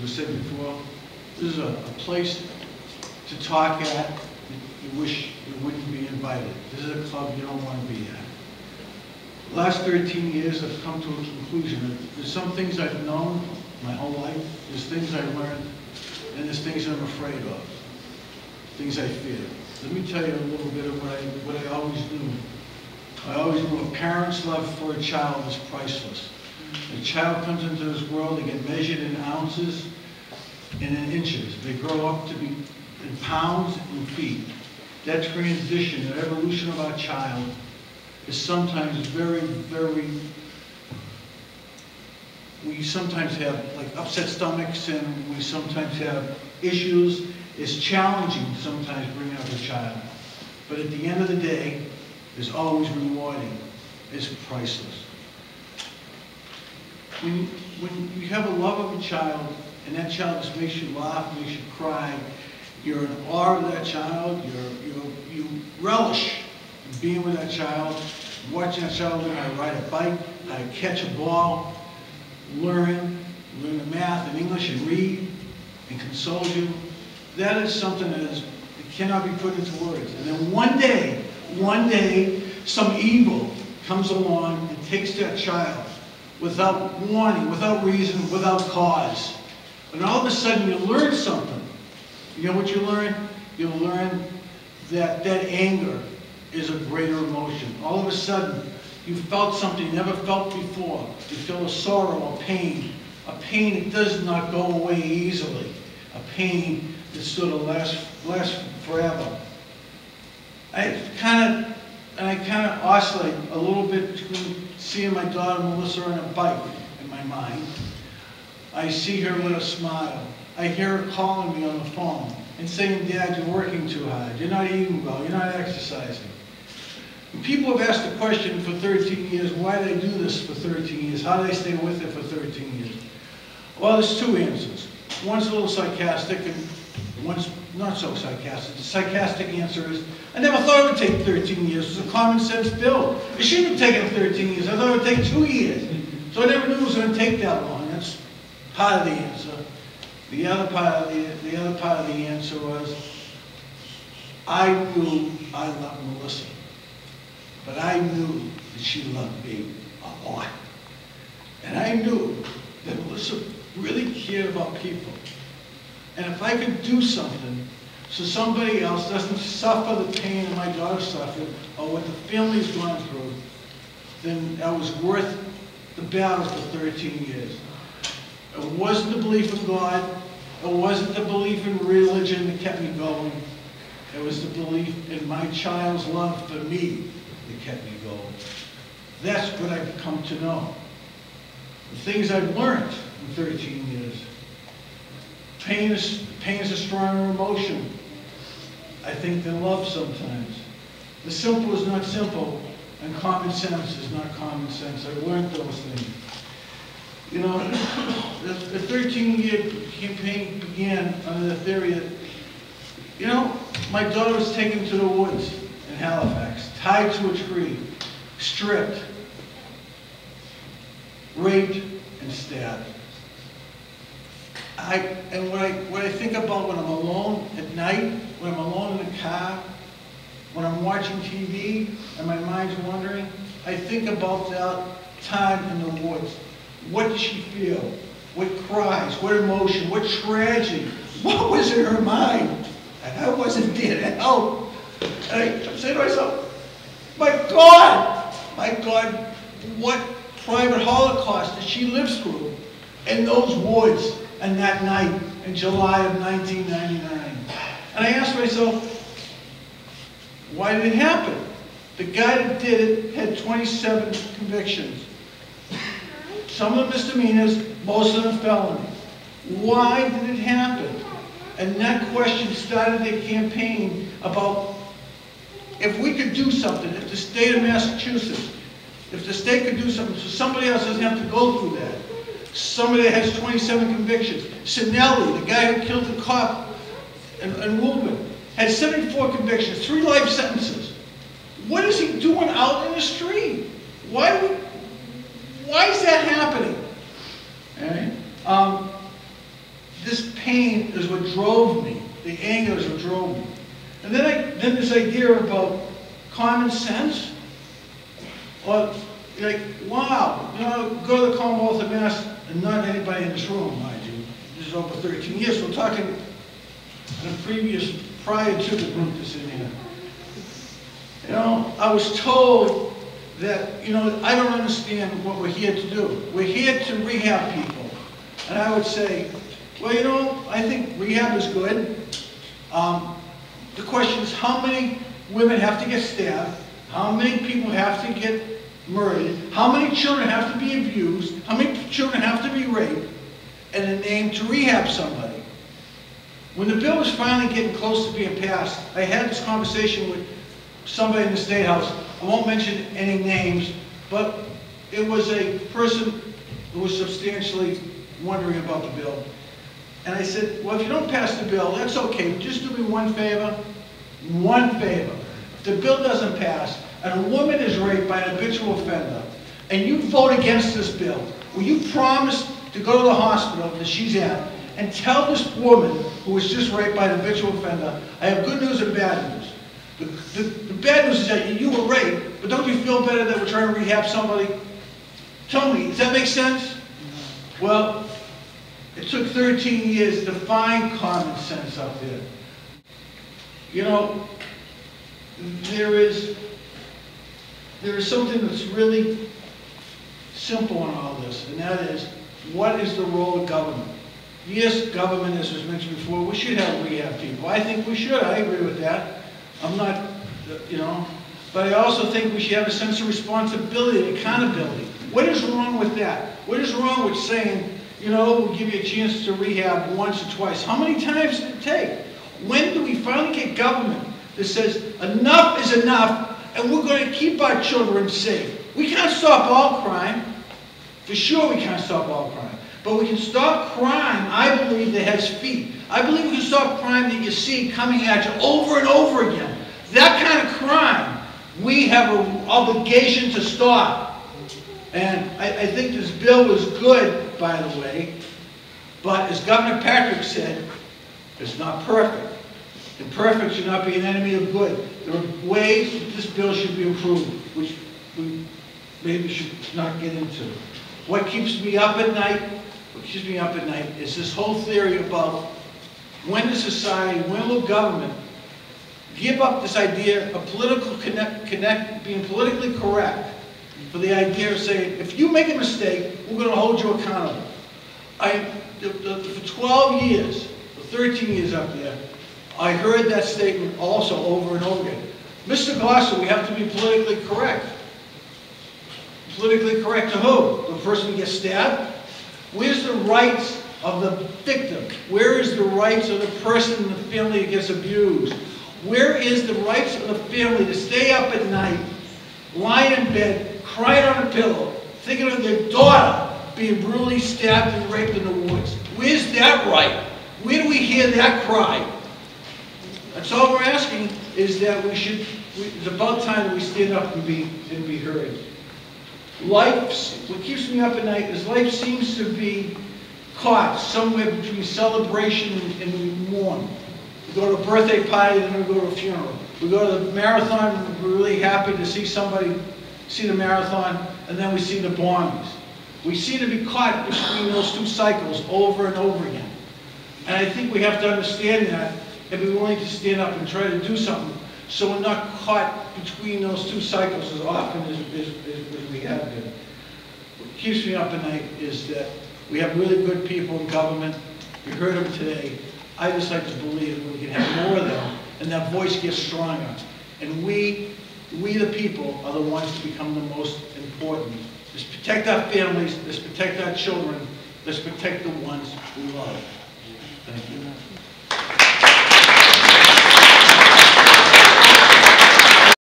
was said before, this is a place to talk at. You wish you wouldn't be invited. This is a club you don't want to be at. The last 13 years I've come to a conclusion. There's some things I've known my whole life, there's things I learned, and there's things I'm afraid of, things I fear. Let me tell you a little bit of what I always knew. I always knew a parent's love for a child is priceless. A child comes into this world, they get measured in ounces and in inches. They grow up to be in pounds and feet. That transition, that evolution of our child is sometimes very, very, we sometimes have like upset stomachs and we sometimes have issues. It's challenging to sometimes bring up a child. But at the end of the day, it's always rewarding. It's priceless. When you have a love of a child and that child just makes you laugh, makes you cry, you're in awe of that child, you relish being with that child, watching that child learn how to ride a bike, how to catch a ball, learn the math and English and read and console you. That is something that cannot be put into words. And then one day, some evil comes along and takes that child without warning, without reason, without cause. And all of a sudden you learn something. You know what you learn? You learn that anger is a greater emotion. All of a sudden, you felt something you never felt before. You feel a sorrow, a pain that does not go away easily, a pain that sort of lasts forever. I kind of oscillate a little bit between seeing my daughter Melissa on a bike in my mind. I see her with a smile. I hear her calling me on the phone and saying, "Dad, you're working too hard. You're not eating well. You're not exercising." And people have asked the question for 13 years, why did I do this for 13 years? How did I stay with it for 13 years? Well, there's two answers. One's a little sarcastic and one's not so sarcastic. The sarcastic answer is, I never thought it would take 13 years. It was a common sense bill. It shouldn't have taken 13 years. I thought it would take 2 years. So I never knew it was going to take that long. That's part of the answer. The other part of the answer was, I knew I loved Melissa, but I knew that she loved me a lot. And I knew that Melissa really cared about people. And if I could do something so somebody else doesn't suffer the pain that my daughter suffered or what the family's gone through, then that was worth the battle for 13 years. It wasn't the belief in God. It wasn't the belief in religion that kept me going. It was the belief in my child's love for me that kept me going. That's what I've come to know. The things I've learned in 13 years. Pain is a stronger emotion, I think, than love sometimes. The simple is not simple, and common sense is not common sense. I've learned those things. You know, the 13-year campaign began under the theory that, you know, my daughter was taken to the woods in Halifax, tied to a tree, stripped, raped, and stabbed. And what I think about when I'm alone at night, when I'm alone in the car, when I'm watching TV and my mind's wandering, I think about that time in the woods. What did she feel? What cries? What emotion? What tragedy? What was in her mind? And I wasn't there to help. And I say to myself, my God, what private Holocaust did she live through in those woods and that night in July of 1999? And I asked myself, why did it happen? The guy that did it had 27 convictions. Some of them misdemeanors, most of them felony. Why did it happen? And that question started a campaign about if we could do something, if the state of Massachusetts, if the state could do something so somebody else doesn't have to go through that. Somebody that has 27 convictions. Sinelli, the guy who killed the cop in Woburn, had 74 convictions, 3 life sentences. What is he doing out in the street? Why is that happening? All right? pain is what drove me. The anger is what drove me. And then this idea about common sense, or like, wow, you know, go to the Commonwealth of Mass, and not anybody in this room, mind you. This is over 13 years. So we're talking prior to the group that's in here. You know, I was told that, you know, I don't understand what we're here to do. We're here to rehab people. And I would say, well, you know, I think rehab is good. The question is, how many women have to get stabbed? How many people have to get murdered? How many children have to be abused? How many children have to be raped? And a name to rehab somebody. When the bill was finally getting close to being passed, I had this conversation with somebody in the State House. I won't mention any names, but it was a person who was substantially wondering about the bill. And I said, well, if you don't pass the bill, that's okay. Just do me one favor. One favor. If the bill doesn't pass, and a woman is raped by an habitual offender, and you vote against this bill, will you promise to go to the hospital that she's at and tell this woman who was just raped by an habitual offender, I have good news and bad news. The bad news is that you were raped, but don't you feel better that we're trying to rehab somebody? Tell me, does that make sense? Well, it took 13 years to find common sense out there. You know, there is something that's really simple in all this, and that is, what is the role of government? Yes, government, as was mentioned before, we should have rehab people. I think we should. I agree with that. I'm not, you know, but I also think we should have a sense of responsibility and accountability. What is wrong with that? What is wrong with saying, you know, we'll give you a chance to rehab once or twice? How many times does it take? When do we finally get government that says enough is enough and we're going to keep our children safe? We can't stop all crime. For sure we can't stop all crime. But we can stop crime, I believe, that has feet. I believe we can stop crime that you see coming at you over and over again. That kind of crime, we have an obligation to stop. And I think this bill is good, by the way, but as Governor Patrick said, it's not perfect. And perfect should not be an enemy of good. There are ways that this bill should be improved, which we maybe should not get into. What keeps me up at night? What keeps me up at night is this whole theory about when does society, when will government give up this idea of political being politically correct for the idea of saying, if you make a mistake, we're going to hold you accountable. For 12 years, for 13 years up there, I heard that statement also over and over again. Mr. Gosule, we have to be politically correct. Politically correct to who? The person who gets stabbed? Where's the rights of the victim? Where is the rights of the person in the family who gets abused? Where is the rights of the family to stay up at night, lie in bed, crying on a pillow, thinking of their daughter being brutally stabbed and raped in the woods? Where's that right? Where do we hear that cry? That's all we're asking, is that it's about time that we stand up and be heard. Life, what keeps me up at night is life seems to be caught somewhere between celebration and we mourn. We go to a birthday party and then we go to a funeral. We go to the marathon and we're really happy to see somebody see the marathon, and then we see the bombings. We seem to be caught between those two cycles over and over again. And I think we have to understand that and be willing to stand up and try to do something so we're not caught between those two cycles as often as we have been. What keeps me up at night is that we have really good people in government. You heard them today. I just like to believe that we can have more of them and that voice gets stronger. And we the people, are the ones to become the most important. Let's protect our families, let's protect our children, let's protect the ones we love. Thank you.